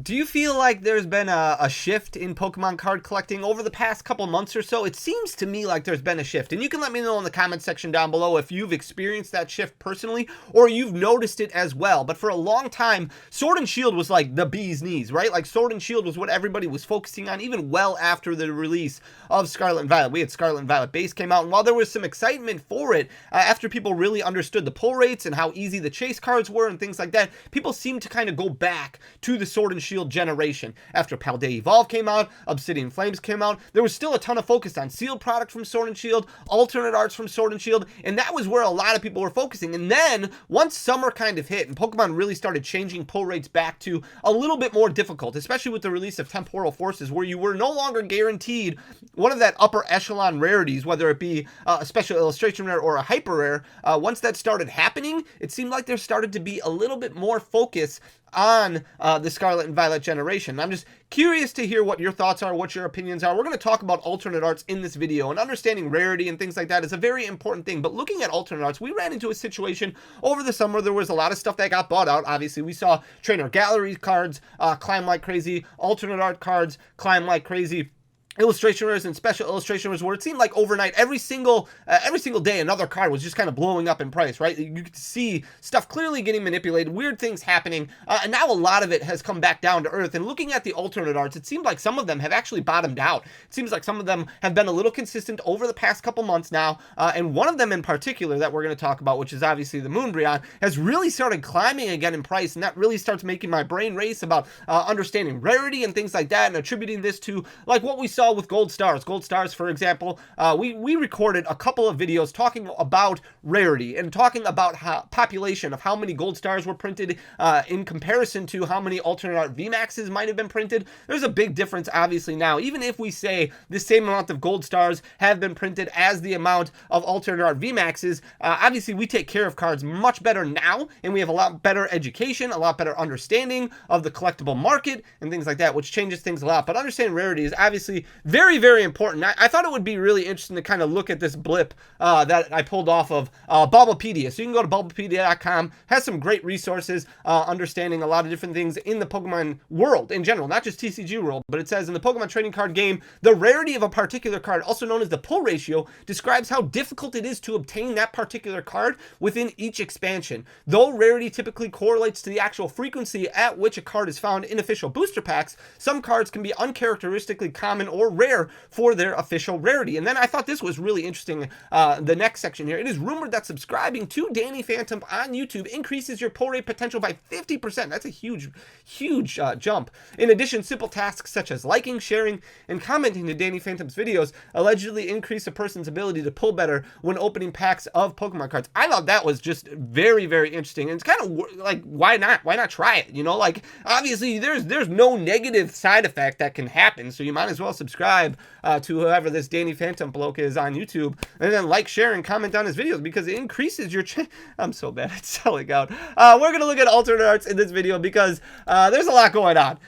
Do you feel like there's been a shift in Pokemon card collecting over the past couple months or so? It seems to me like there's been a shift, and you can let me know in the comment section down below if you've experienced that shift personally or you've noticed it as well. But for a long time, Sword and Shield was like the bee's knees, right? Like Sword and Shield was what everybody was focusing on even well after the release of Scarlet and Violet. We had Scarlet and Violet base came out, and while there was some excitement for it, after people really understood the pull rates and how easy the chase cards were and things like that, people seemed to kind of go back to the Sword and Shield generation. After Paldea Evolve came out, Obsidian Flames came out, there was still a ton of focus on sealed product from Sword and Shield, alternate arts from Sword and Shield, and that was where a lot of people were focusing. And then, once summer kind of hit and Pokemon really started changing pull rates back to a little bit more difficult, especially with the release of Temporal Forces, where you were no longer guaranteed one of that upper echelon rarities, whether it be a special illustration rare or a hyper rare. Once that started happening, it seemed like there started to be a little bit more focus on the Scarlet and Violet generation. I'm just curious to hear what your thoughts are, what your opinions are. We're going to talk about alternate arts in this video, and understanding rarity and things like that is a very important thing. But looking at alternate arts, we ran into a situation over the summer. There was a lot of stuff that got bought out. Obviously, we saw trainer gallery cards climb like crazy, alternate art cards climb like crazy, illustration rares and special illustration rares, where it seemed like overnight, every single day, another card was just kind of blowing up in price, right? You could see stuff clearly getting manipulated, weird things happening, and now a lot of it has come back down to earth. And looking at the alternate arts, it seemed like some of them have actually bottomed out. It seems like some of them have been a little consistent over the past couple months now, and one of them in particular that we're going to talk about, which is obviously the moonbreon, has really started climbing again in price, and that really starts making my brain race about understanding rarity and things like that, and attributing this to like what we saw with gold stars. Gold stars, for example, we recorded a couple of videos talking about rarity and talking about population of how many gold stars were printed in comparison to how many alternate art VMAXs might have been printed. There's a big difference, obviously, now. Even if we say the same amount of gold stars have been printed as the amount of alternate art VMAXs, obviously we take care of cards much better now, and we have a lot better education, a lot better understanding of the collectible market and things like that, which changes things a lot. But understanding rarity is obviously very, very important. I thought it would be really interesting to kind of look at this blip that I pulled off of Bulbapedia. So you can go to bulbapedia.com, has some great resources, understanding a lot of different things in the Pokemon world in general, not just TCG world, but it says in the Pokemon trading card game, the rarity of a particular card, also known as the pull ratio, describes how difficult it is to obtain that particular card within each expansion. Though rarity typically correlates to the actual frequency at which a card is found in official booster packs, some cards can be uncharacteristically common or rare for their official rarity. And then I thought this was really interesting, the next section here. It is rumored that subscribing to Danny Phantom on YouTube increases your pull rate potential by 50%. That's a huge jump. In addition, simple tasks such as liking, sharing, and commenting to Danny Phantom's videos allegedly increase a person's ability to pull better when opening packs of Pokemon cards. I thought that was just very, very interesting. And it's kind of like, why not try it? You know, like, obviously there's no negative side effect that can happen, so you might as well subscribe to whoever this Danny Phantom bloke is on YouTube, and then like, share, and comment on his videos, because it increases your I'm so bad at selling out. We're gonna look at alternate arts in this video because there's a lot going on.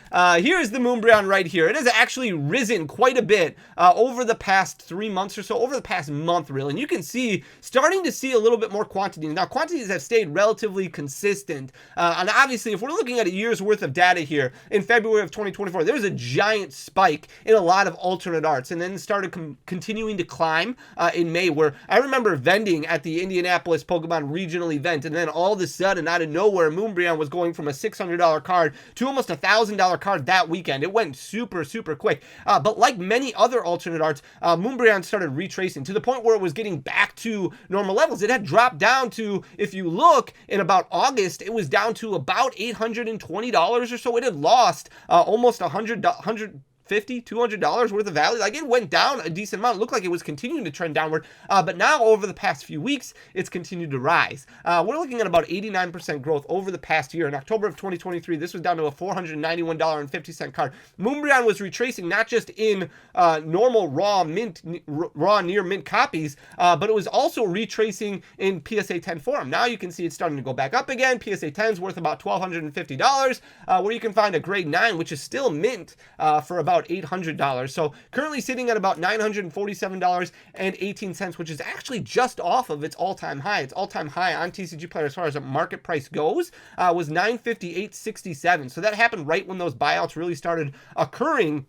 Here's the moonbreon right here. It has actually risen quite a bit over the past 3 months or so, over the past month really, and you can see, starting to see a little bit more quantity. Now, quantities have stayed relatively consistent, and obviously if we're looking at a year's worth of data here, in February of 2024, there was a giant spike in a lot of alternate arts, and then started continuing to climb in May, where I remember vending at the Indianapolis Pokemon regional event, and then all of a sudden, out of nowhere, Moonbreon was going from a $600 card to almost a $1,000 card that weekend. It went super quick. But like many other alternate arts, Moonbreon started retracing to the point where it was getting back to normal levels. It had dropped down to, if you look, in about August, it was down to about $820 or so. It had lost almost $150, $200 worth of value. Like, it went down a decent amount. It looked like it was continuing to trend downward, but now over the past few weeks, it's continued to rise. We're looking at about 89% growth over the past year. In October of 2023, this was down to a $491.50 card. Moonbreon was retracing not just in normal raw near mint copies, but it was also retracing in PSA 10 form. Now you can see it's starting to go back up again. PSA 10 is worth about $1,250, where you can find a grade 9, which is still mint, for about about $800. So currently sitting at about $947.18, which is actually just off of its all-time high. Its all-time high on TCG Player as far as a market price goes was $958.67. So that happened right when those buyouts really started occurring.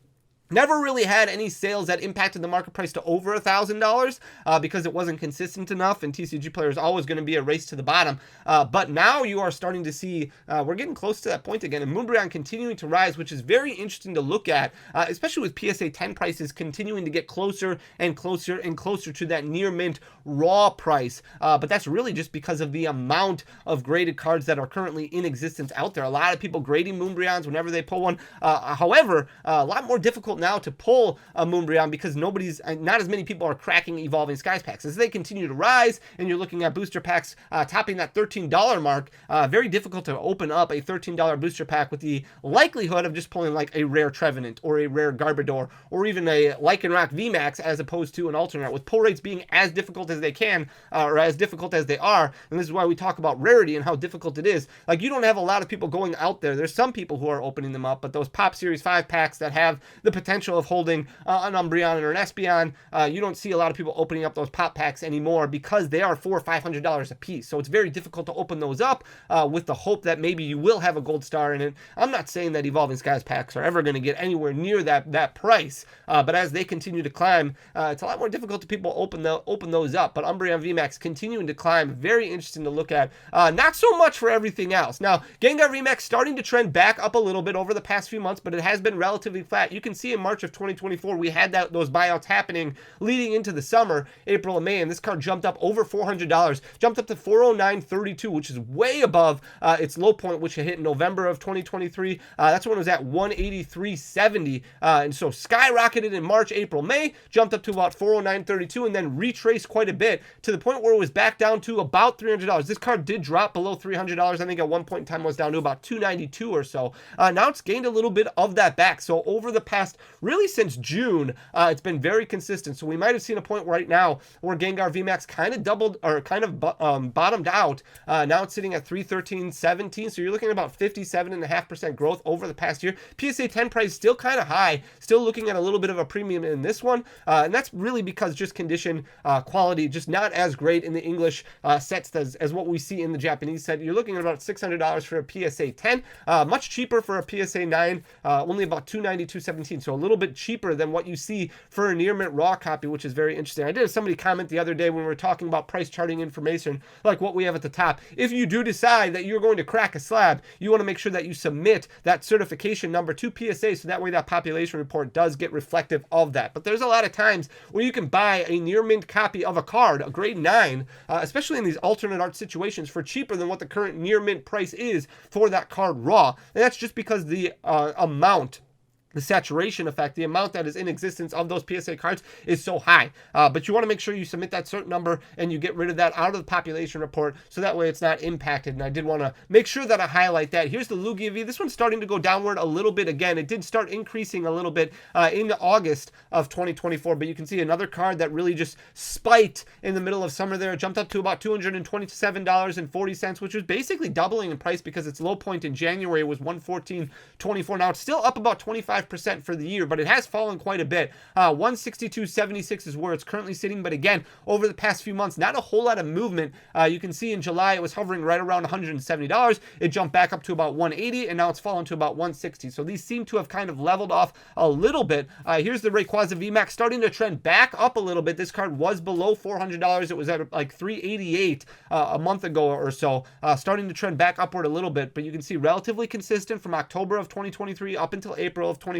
Never really had any sales that impacted the market price to over $1,000 because it wasn't consistent enough, and TCG Player is always going to be a race to the bottom. But now you are starting to see we're getting close to that point again, and Moonbreon continuing to rise, which is very interesting to look at, especially with PSA 10 prices continuing to get closer and closer and closer to that near mint raw price. But that's really just because of the amount of graded cards that are currently in existence out there. A lot of people grading Moonbreons whenever they pull one. However, a lot more difficult now to pull a Moonbreon because not as many people are cracking Evolving Skies packs. As they continue to rise and you're looking at booster packs topping that $13 mark, very difficult to open up a $13 booster pack with the likelihood of just pulling like a rare Trevenant or a rare Garbodor or even a Lycanroc VMAX as opposed to an alternate, with pull rates being as difficult as they can or as difficult as they are. And this is why we talk about rarity and how difficult it is. Like, you don't have a lot of people going out there. There's some people who are opening them up, but those Pop Series 5 packs that have the potential of holding an Umbreon or an Espeon, you don't see a lot of people opening up those pop packs anymore because they are $400 or $500 a piece. So it's very difficult to open those up with the hope that maybe you will have a gold star in it. I'm not saying that Evolving Skies packs are ever going to get anywhere near that price, but as they continue to climb, it's a lot more difficult to people open those up. But Umbreon VMAX continuing to climb, very interesting to look at. Not so much for everything else. Now, Gengar VMAX starting to trend back up a little bit over the past few months, but it has been relatively flat. You can see in March of 2024, we had those buyouts happening leading into the summer, April and May, and this card jumped up over $400, jumped up to $409.32, which is way above its low point, which it hit in November of 2023. That's when it was at $183.70, and so skyrocketed in March, April, May, jumped up to about $409.32, and then retraced quite a bit to the point where it was back down to about $300. This card did drop below $300. I think at one point in time it was down to about $292 or so. Now it's gained a little bit of that back. So over the past, really since June, it's been very consistent. So we might have seen a point right now where Gengar VMAX kind of bottomed out. Now it's sitting at $313.17. So you're looking at about 57.5% growth over the past year. PSA 10 price still kind of high, still looking at a little bit of a premium in this one. And that's really because just condition quality, just not as great in the English sets as what we see in the Japanese set. You're looking at about $600 for a PSA 10, much cheaper for a PSA 9, only about $292.17. So a little bit cheaper than what you see for a near mint raw copy, which is very interesting. I did have somebody comment the other day when we were talking about price charting information, like what we have at the top. If you do decide that you're going to crack a slab, you want to make sure that you submit that certification number to PSA, so that way that population report does get reflective of that. But there's a lot of times where you can buy a near mint copy of a card, a grade 9, especially in these alternate art situations, for cheaper than what the current near mint price is for that card raw. And that's just because the amount, the saturation effect, the amount that is in existence of those PSA cards is so high. But you want to make sure you submit that certain number and you get rid of that out of the population report, so that way it's not impacted. And I did want to make sure that I highlight that. Here's the Lugia V. This one's starting to go downward a little bit again. It did start increasing a little bit in August of 2024, but you can see another card that really just spiked in the middle of summer there. It jumped up to about $227.40, which was basically doubling in price because its low point in January was $114.24. Now it's still up about 25% for the year, but it has fallen quite a bit. 162.76 is where it's currently sitting, but again, over the past few months, not a whole lot of movement. You can see in July it was hovering right around $170. It jumped back up to about $180, and now it's fallen to about $160. So these seem to have kind of leveled off a little bit. Here's the Rayquaza VMAX starting to trend back up a little bit. This card was below $400. It was at like $388 a month ago or so, starting to trend back upward a little bit, but you can see relatively consistent from October of 2023 up until April of 2024.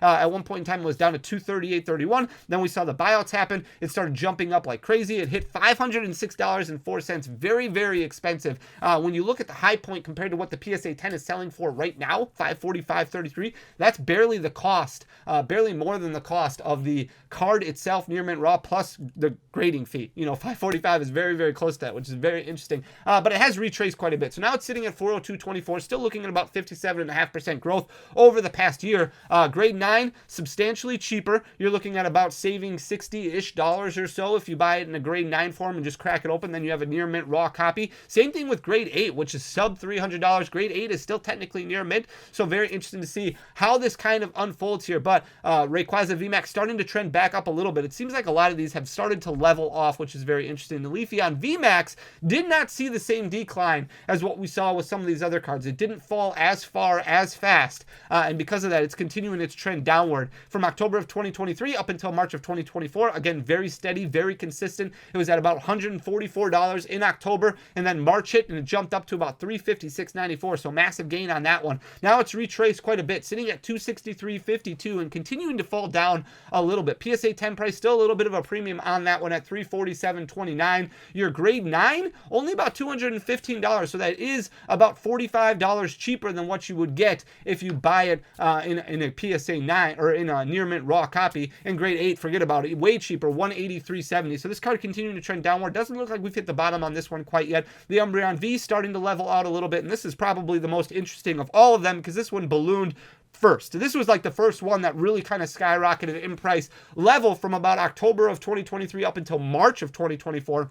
At one point in time, it was down to $238.31. Then we saw the buyouts happen. It started jumping up like crazy. It hit $506.04. Very, very expensive. When you look at the high point compared to what the PSA 10 is selling for right now, $545.33, that's barely the cost, barely more than the cost of the card itself, near mint raw, plus the grading fee. You know, $545 is very, very close to that, which is very interesting. But it has retraced quite a bit. So now it's sitting at $402.24, still looking at about 57.5% growth over the past year. here. Grade 9, substantially cheaper. You're looking at about saving $60-ish or so if you buy it in a grade 9 form and just crack it open. Then you have a near mint raw copy. Same thing with grade 8, which is sub $300. Grade 8 is still technically near mint, so very interesting to see how this kind of unfolds here. But Rayquaza VMAX starting to trend back up a little bit. It seems like a lot of these have started to level off, which is very interesting. The Leafeon VMAX did not see the same decline as what we saw with some of these other cards. It didn't fall as far as fast, and because of that, it's continuing its trend downward from October of 2023 up until March of 2024. Again, very steady, very consistent. It was at about $144 in October, and then March hit and it jumped up to about $356.94, so massive gain on that one. Now it's retraced quite a bit, sitting at $263.52 and continuing to fall down a little bit. PSA 10 price still a little bit of a premium on that one at $347.29. Your grade 9 only about $215, so that is about $45 cheaper than what you would get if you buy it in a PSA 9 or in a near mint raw copy. And grade 8, forget about it, way cheaper, $183.70. So this card continuing to trend downward. Doesn't look like we've hit the bottom on this one quite yet. The Umbreon V starting to level out a little bit, and this is probably the most interesting of all of them because this one ballooned first. This was like the first one that really kind of skyrocketed in price level from about October of 2023 up until March of 2024.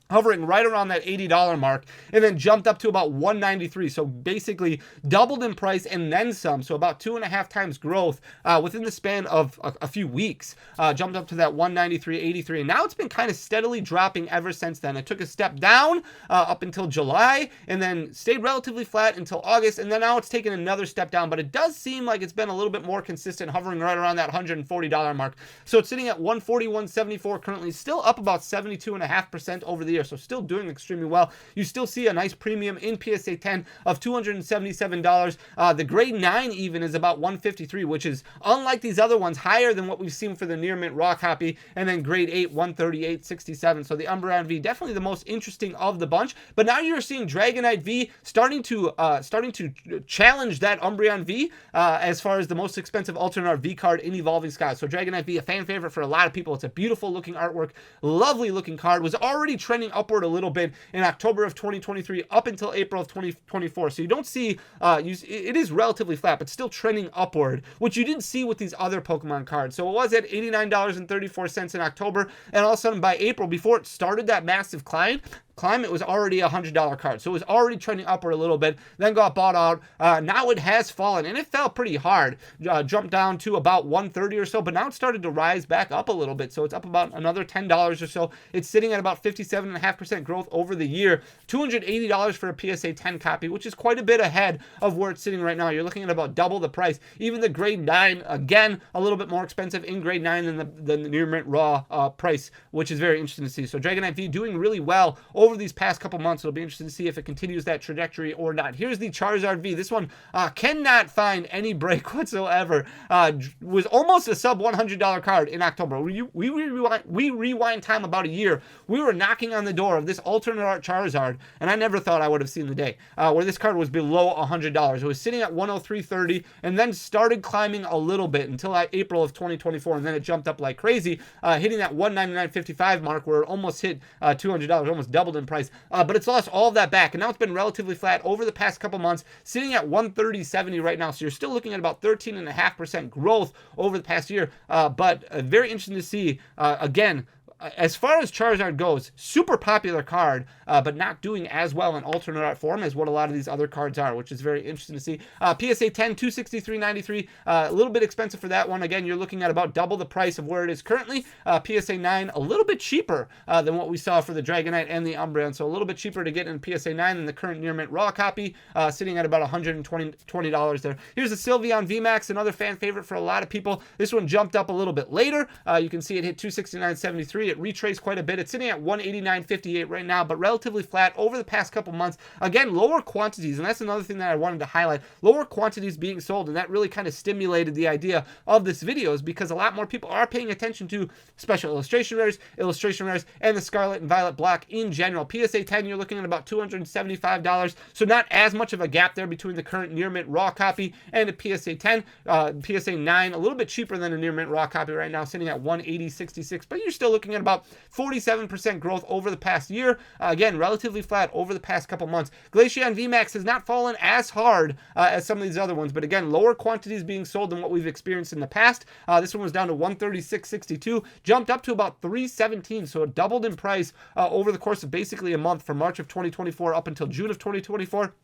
Hovering right around that $80 mark, and then jumped up to about $193. So basically doubled in price and then some. So about 2.5 times growth within the span of a few weeks. Jumped up to that $193.83, and now it's been kind of steadily dropping ever since then. It took a step down up until July, and then stayed relatively flat until August, and then now it's taken another step down. But it does seem like it's been a little bit more consistent, hovering right around that $140 mark. So it's sitting at $141.74 currently, still up about 72.5% over the year, so still doing extremely well. You still see a nice premium in PSA 10 of $277. The grade 9 even is about $153, which is, unlike these other ones, higher than what we've seen for the near mint raw copy. And then grade 8, $138.67. So the Umbreon V, definitely the most interesting of the bunch. But now you're seeing Dragonite V starting to challenge that Umbreon V as far as the most expensive alternate art V card in Evolving Skies. So Dragonite V, a fan favorite for a lot of people. It's a beautiful looking artwork, lovely looking card. Was already trending upward a little bit in October of 2023 up until April of 2024. So you don't see, it is relatively flat, but still trending upward, which you didn't see with these other Pokemon cards. So it was at $89.34 in October, and all of a sudden by April, before it started that massive climb, it was already a $100 card. So it was already trending upward a little bit, then got bought out. Now it has fallen, and it fell pretty hard. Jumped down to about $130 or so, but now it started to rise back up a little bit. So it's up about another $10 or so. It's sitting at about 57.5% growth over the year. $280 for a PSA 10 copy, which is quite a bit ahead of where it's sitting right now. You're looking at about double the price. Even the grade 9, again, a little bit more expensive in grade 9 than the near mint raw price, which is very interesting to see. So Dragonite V doing really well over these past couple months. It'll be interesting to see if it continues that trajectory or not. Here's the Charizard V. This one cannot find any break whatsoever. Was almost a sub $100 card in October. We rewind time about a year. We were knocking on the door of this alternate art Charizard, and I never thought I would have seen the day where this card was below $100. It was sitting at $103.30 and then started climbing a little bit until April of 2024, and then it jumped up like crazy, hitting that $199.55 mark where it almost hit $200, almost doubled in price. But it's lost all of that back, and now it's been relatively flat over the past couple months, sitting at $130.70 right now. So you're still looking at about 13.5% growth over the past year. But very interesting to see, again, as far as Charizard goes, super popular card, but not doing as well in alternate art form as what a lot of these other cards are, which is very interesting to see. PSA 10, $263.93, a little bit expensive for that one. Again, you're looking at about double the price of where it is currently. PSA 9, a little bit cheaper than what we saw for the Dragonite and the Umbreon, so a little bit cheaper to get in PSA 9 than the current near mint raw copy, sitting at about $120 there. Here's the Sylveon VMAX, another fan favorite for a lot of people. This one jumped up a little bit later. You can see it hit $269.73. It retraced quite a bit. It's sitting at $189.58 right now, but relatively flat over the past couple months. Again, lower quantities, and that's another thing that I wanted to highlight. Lower quantities being sold, and that really kind of stimulated the idea of this video, is because a lot more people are paying attention to special illustration rares, and the Scarlet and Violet block in general. PSA 10, you're looking at about $275, so not as much of a gap there between the current near mint raw copy and a PSA 10. PSA 9, a little bit cheaper than a near mint raw copy right now, sitting at $180.66, but you're still looking at about 47% growth over the past year. Again, relatively flat over the past couple months. Glaceon VMAX has not fallen as hard as some of these other ones, but again, lower quantities being sold than what we've experienced in the past. This one was down to 136.62, jumped up to about 317, so it doubled in price over the course of basically a month from March of 2024 up until June of 2024.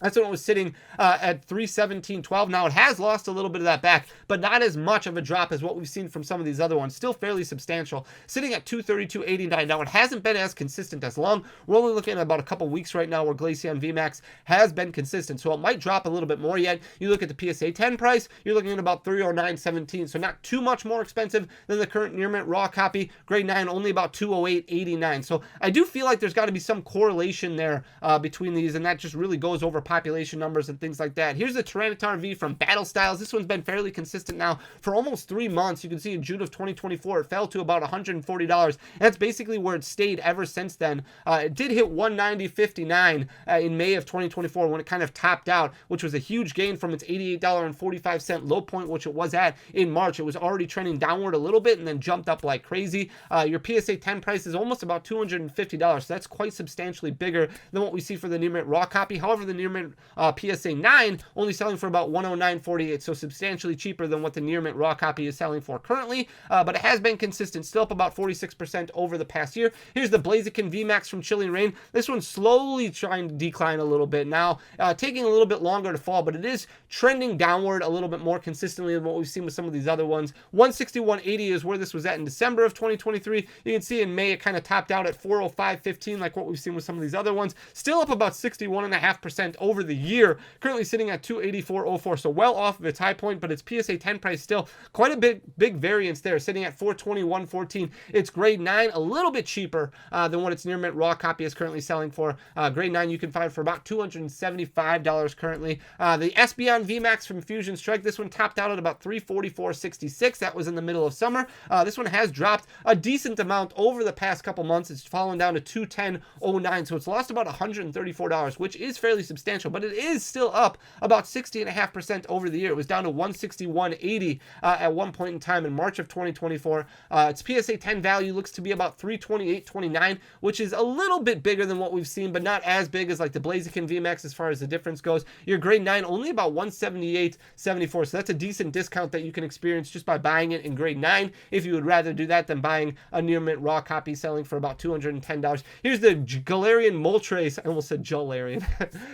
That's when it was sitting at 317.12. Now it has lost a little bit of that back, but not as much of a drop as what we've seen from some of these other ones. Still fairly substantial, sitting at 232.89. Now it hasn't been as consistent as long. We're only looking at about a couple weeks right now where Glaceon VMAX has been consistent, so it might drop a little bit more yet. You look at the PSA 10 price, you're looking at about 309.17, so not too much more expensive than the current near mint raw copy. Grade 9 only about 208.89. So I do feel like there's got to be some correlation there between these, and that just really goes over population numbers and things like that. Here's the Tyranitar V from Battle Styles. This one's been fairly consistent now for almost 3 months. You can see in June of 2024 it fell to about $140, and that's basically where it stayed ever since then. It did hit $190.59 in May of 2024 when it kind of topped out, which was a huge gain from its $88.45 low point, which it was at in March. It was already trending downward a little bit and then jumped up like crazy. Your PSA 10 price is almost about $250, so that's quite substantially bigger than what we see for the near mint raw copy. However, the near mint PSA 9 only selling for about $109.48, so substantially cheaper than what the near mint raw copy is selling for currently, but it has been consistent, still up about 46% over the past year. Here's the Blaziken VMAX from Chilling Reign. This one's slowly trying to decline a little bit now, taking a little bit longer to fall, but it is trending downward a little bit more consistently than what we've seen with some of these other ones. 161.80 is where this was at in December of 2023. You can see in May it kind of topped out at 405.15 like what we've seen with some of these other ones. Still up about 61.5% over the year, currently sitting at 284.04, so well off of its high point, but its PSA 10 price still quite a big variance there, sitting at 421.14. Its grade 9 a little bit cheaper than what its near mint raw copy is currently selling for. Grade 9 you can find for about $275 currently. The Espeon VMAX from Fusion Strike, this one topped out at about 344.66. That was in the middle of summer. This one has dropped a decent amount over the past couple months. It's fallen down to 210.09, so it's lost about $134, which is fairly substantial, but it is still up about 60.5% over the year. It was down to 161.80 at one point in time in March of 2024. Its PSA 10 value looks to be about 328.29, which is a little bit bigger than what we've seen, but not as big as like the Blaziken VMAX as far as the difference goes. Your grade 9 only about 178.74, so that's a decent discount that you can experience just by buying it in grade 9 if you would rather do that than buying a near mint raw copy selling for about $210. Here's the Galarian Moltres. I almost said Jolarian.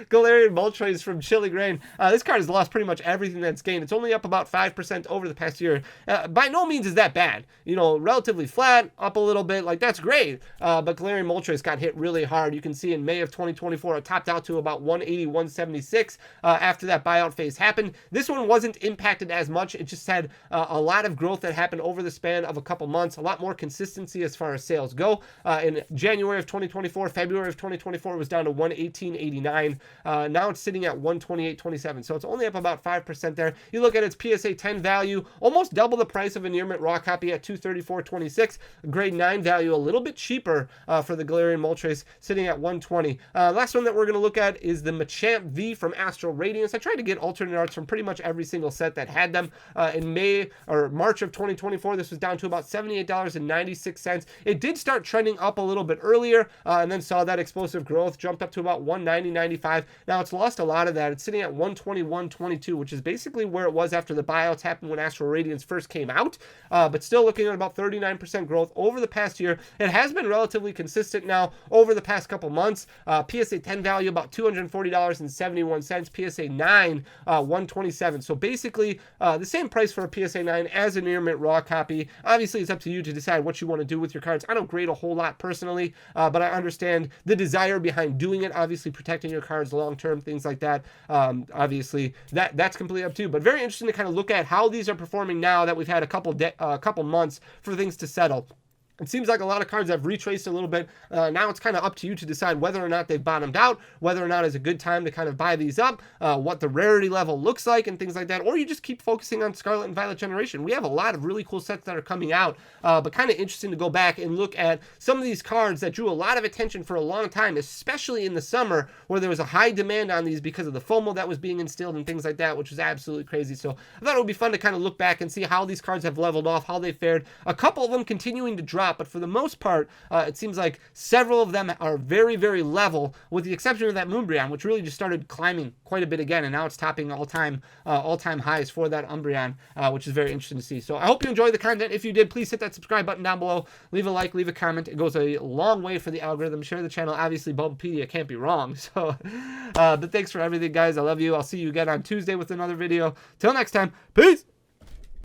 Galarian Moltres from Chilling Reign. This card has lost pretty much everything that's gained. It's only up about 5% over the past year. By no means is that bad. You know, relatively flat, up a little bit, like that's great. But Galarian Moltres got hit really hard. You can see in May of 2024, it topped out to about 180.176 after that buyout phase happened. This one wasn't impacted as much. It just had a lot of growth that happened over the span of a couple months, a lot more consistency as far as sales go. In January of 2024, February of 2024 was down to 118.89. Now it's sitting at 128.27, so it's only up about 5% there. You look at its PSA 10 value, almost double the price of a near mint raw copy at 234.26. Grade 9 value a little bit cheaper for the Galarian Moltres, sitting at 120. Last one that we're going to look at is the Machamp V from Astral Radiance. I tried to get alternate arts from pretty much every single set that had them. In May or March of 2024, this was down to about $78.96. It did start trending up a little bit earlier and then saw that explosive growth, jumped up to about $190.95. Now it's lost a lot of that. It's sitting at $121.22, which is basically where it was after the buyouts happened when Astral Radiance first came out, but still looking at about 39% growth over the past year. It has been relatively consistent now over the past couple months. PSA 10 value about $240.71. PSA 9 $127. So basically the same price for a PSA 9 as a near mint raw copy. Obviously it's up to you to decide what you want to do with your cards. I don't grade a whole lot personally, but I understand the desire behind doing it, obviously protecting your cards long term, things like that. Obviously that's completely up to you, but very interesting to kind of look at how these are performing now that we've had a couple months for things to settle. It seems like a lot of cards have retraced a little bit. Now it's kind of up to you to decide whether or not they've bottomed out, whether or not it's a good time to kind of buy these up, what the rarity level looks like and things like that, or you just keep focusing on Scarlet and Violet Generation. We have a lot of really cool sets that are coming out, but kind of interesting to go back and look at some of these cards that drew a lot of attention for a long time, especially in the summer where there was a high demand on these because of the FOMO that was being instilled and things like that, which was absolutely crazy. So I thought it would be fun to kind of look back and see how these cards have leveled off, how they fared. A couple of them continuing to drop. out, but for the most part, it seems like several of them are very, very level, with the exception of that moonbreon, which really just started climbing quite a bit again, and now it's topping all-time highs for that Umbreon, which is very interesting to see. So I hope you enjoyed the content. If you did, please hit that subscribe button down below, leave a like, leave a comment. It goes a long way for the algorithm. Share the channel. Obviously, Bulbapedia can't be wrong. So, but thanks for everything, guys. I love you. I'll see you again on Tuesday with another video. Till next time, peace.